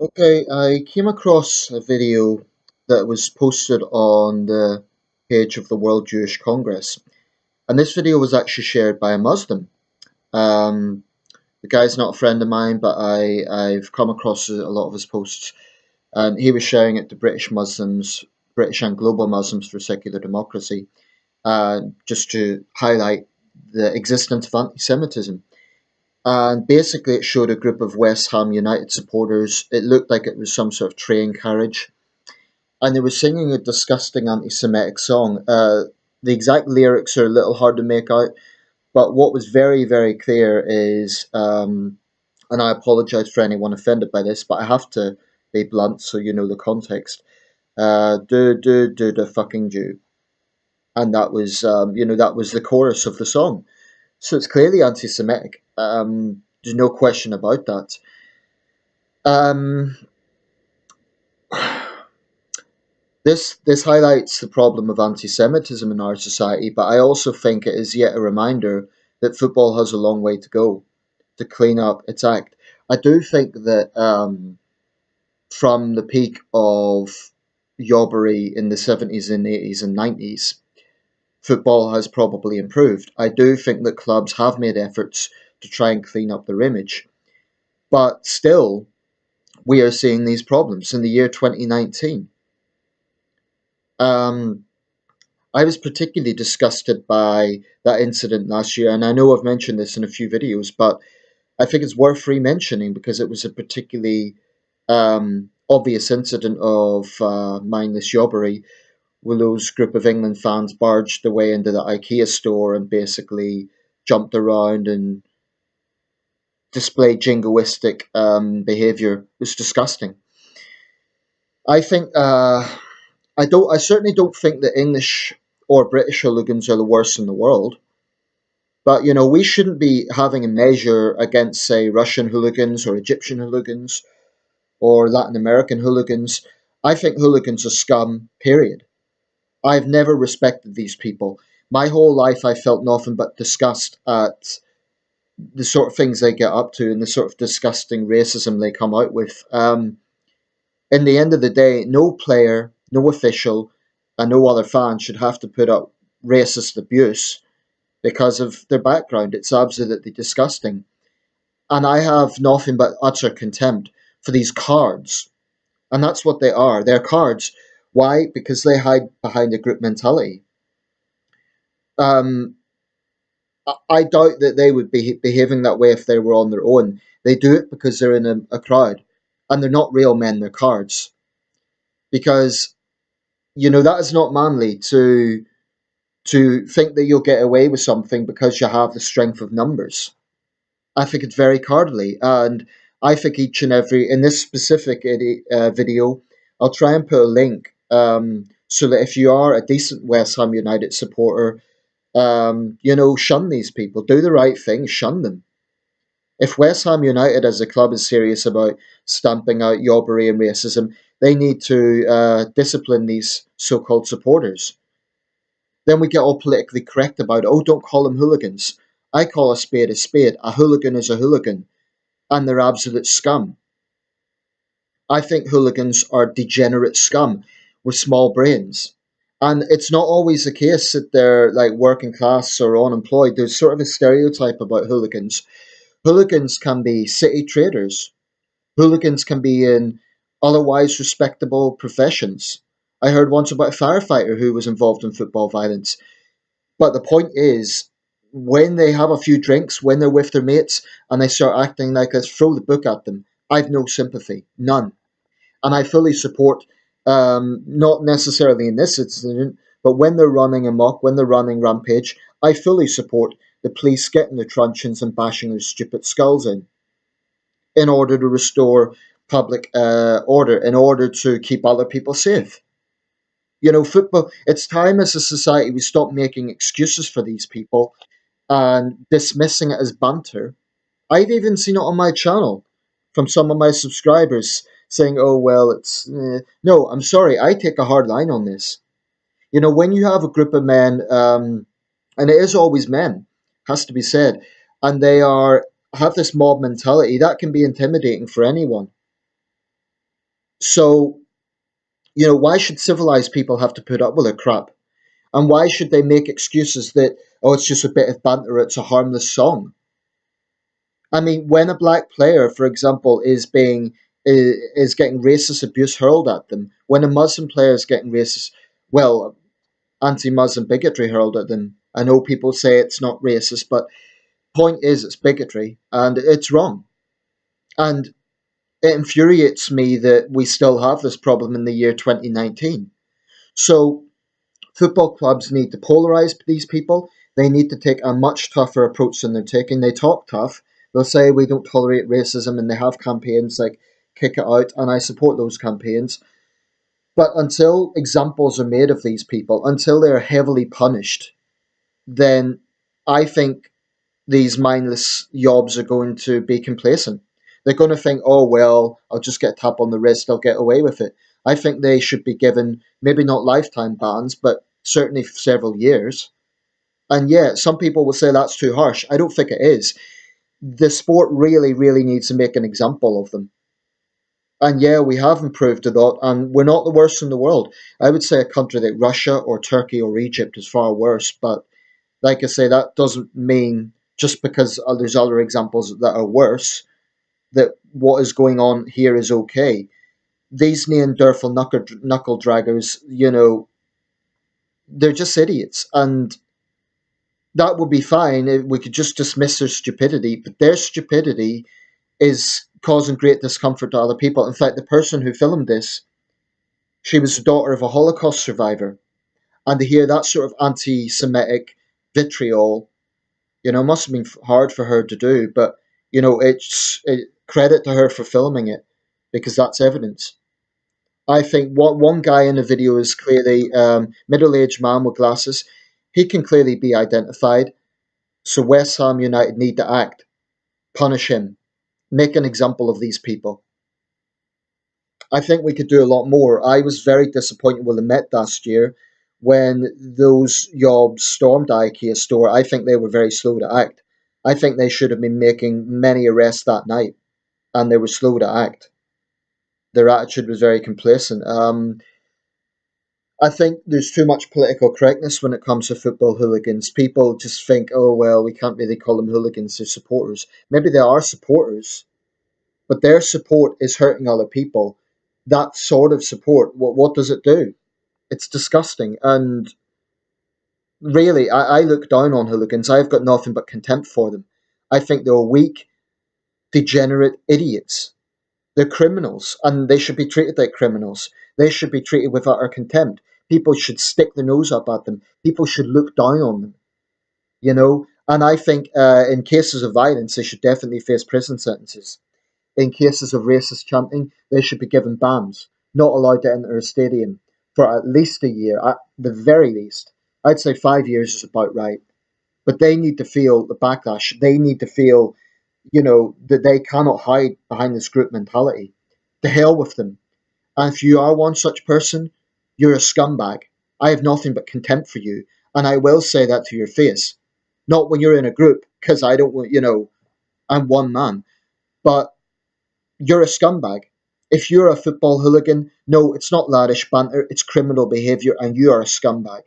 Okay, I came across a video that was posted on the page of the World Jewish Congress, and this video was actually shared by a Muslim. Um, the guy's not a friend of mine, but I've come across a lot of his posts, and he was sharing it to British Muslims, British and global Muslims for secular democracy, just to highlight the existence of anti-Semitism. And basically, it showed a group of West Ham United supporters. It looked like it was some sort of train carriage, and they were singing a disgusting anti-Semitic song. The exact lyrics are a little hard to make out, but what was very, very clear is, and I apologise for anyone offended by this, but I have to be blunt so you know the context. Do the fucking Jew, and that was, that was the chorus of the song. So it's clearly anti-Semitic. There's no question about that. Um, this highlights the problem of anti-Semitism in our society, but I also think it is yet a reminder that football has a long way to go to clean up its act. I do think that from the peak of yobbery in the 70s and 80s and 90s, football has probably improved. I do think that clubs have made efforts to try and clean up their image, but still, we are seeing these problems in the year 2019. Um, I was particularly disgusted by that incident last year, and I know I've mentioned this in a few videos, but I think it's worth re-mentioning because it was a particularly obvious incident of mindless jobbery, where those group of England fans barged their way into the IKEA store and basically jumped around and displayed jingoistic behaviour. It was disgusting. I think I certainly don't think that English or British hooligans are the worst in the world. But we shouldn't be having a measure against, say, Russian hooligans or Egyptian hooligans or Latin American hooligans. I think hooligans are scum, period. I've never respected these people. My whole life I felt nothing but disgust at the sort of things they get up to and the sort of disgusting racism they come out with. In the end of the day, no player, no official, and no other fan should have to put up racist abuse because of their background. It's absolutely disgusting. And I have nothing but utter contempt for these cards. And that's what they are. They're cards. Why? Because they hide behind a group mentality. Um, I doubt that they would be behaving that way if they were on their own. They do it because they're in a crowd. And they're not real men, they're cards. Because, that is not manly to think that you'll get away with something because you have the strength of numbers. I think it's very cowardly, and I think each and every in this specific video, I'll try and put a link so that if you are a decent West Ham United supporter, shun these people, do the right thing, shun them. If West Ham United as a club is serious about stamping out yobbery and racism, they need to discipline these so-called supporters. Then we get all politically correct about, oh, don't call them hooligans. I call a spade a spade. A hooligan is a hooligan, and they're absolute scum. I think hooligans are degenerate scum with small brains. And it's not always the case that they're like working class or unemployed. There's sort of a stereotype about hooligans. Hooligans can be city traders. Hooligans can be in otherwise respectable professions. I heard once about a firefighter who was involved in football violence. But the point is, when they have a few drinks, when they're with their mates, and they start acting like let's throw the book at them, I've no sympathy, none. And I fully support, not necessarily in this incident, but when they're running amok, when they're running rampage, I fully support the police getting their truncheons and bashing their stupid skulls in order to restore public order, in order to keep other people safe. Football, it's time as a society we stop making excuses for these people and dismissing it as banter. I've even seen it on my channel from some of my subscribers saying, oh, well, it's. No, I'm sorry, I take a hard line on this. When you have a group of men, and it is always men, has to be said, and they have this mob mentality, that can be intimidating for anyone. So, why should civilized people have to put up with their crap? And why should they make excuses that, oh, it's just a bit of banter, it's a harmless song? I mean, when a black player, for example, is getting racist abuse hurled at them, when a Muslim player is getting well, anti-Muslim bigotry hurled at them. I know people say it's not racist, but point is it's bigotry and it's wrong. And it infuriates me that we still have this problem in the year 2019. So football clubs need to polarize these people. They need to take a much tougher approach than they're taking. They talk tough. They'll say we don't tolerate racism, and they have campaigns like Kick It Out, and I support those campaigns. But until examples are made of these people, until they're heavily punished, then I think these mindless yobs are going to be complacent. They're going to think, oh, well, I'll just get a tap on the wrist, I'll get away with it. I think they should be given maybe not lifetime bans, but certainly several years. And yeah, some people will say that's too harsh. I don't think it is. The sport really, really needs to make an example of them. And yeah, we have improved a lot, and we're not the worst in the world. I would say a country like Russia or Turkey or Egypt is far worse, but like I say, that doesn't mean just because there's other examples that are worse that what is going on here is okay. These Neanderthal knuckle draggers, they're just idiots, and that would be fine if we could just dismiss their stupidity. But their stupidity is causing great discomfort to other people. In fact, the person who filmed this, she was the daughter of a Holocaust survivor, and to hear that sort of anti-Semitic vitriol, must have been hard for her to do, but credit to her for filming it because that's evidence. I think what one guy in the video is clearly middle-aged man with glasses. He can clearly be identified. So West Ham United need to act, punish him, make an example of these people. I think we could do a lot more. I was very disappointed with the Met last year when those yobs stormed the IKEA store. I think they were very slow to act. I think they should have been making many arrests that night, and they were slow to act. Their attitude was very complacent. I think there's too much political correctness when it comes to football hooligans. People just think, oh, well, we can't really call them hooligans, they're supporters. Maybe they are supporters, but their support is hurting other people. That sort of support, what does it do? It's disgusting. And really, I look down on hooligans. I've got nothing but contempt for them. I think they're weak, degenerate idiots. They're criminals, and they should be treated like criminals. They should be treated with utter contempt. People should stick their nose up at them. People should look down on them. And I think in cases of violence, they should definitely face prison sentences. In cases of racist chanting, they should be given bans, not allowed to enter a stadium for at least a year, at the very least. I'd say 5 years is about right. But they need to feel the backlash. They need to feel, that they cannot hide behind this group mentality. To hell with them. And if you are one such person, you're a scumbag. I have nothing but contempt for you. And I will say that to your face. Not when you're in a group, because I don't want, I'm one man. But you're a scumbag. If you're a football hooligan, no, it's not laddish banter, it's criminal behaviour, and you are a scumbag.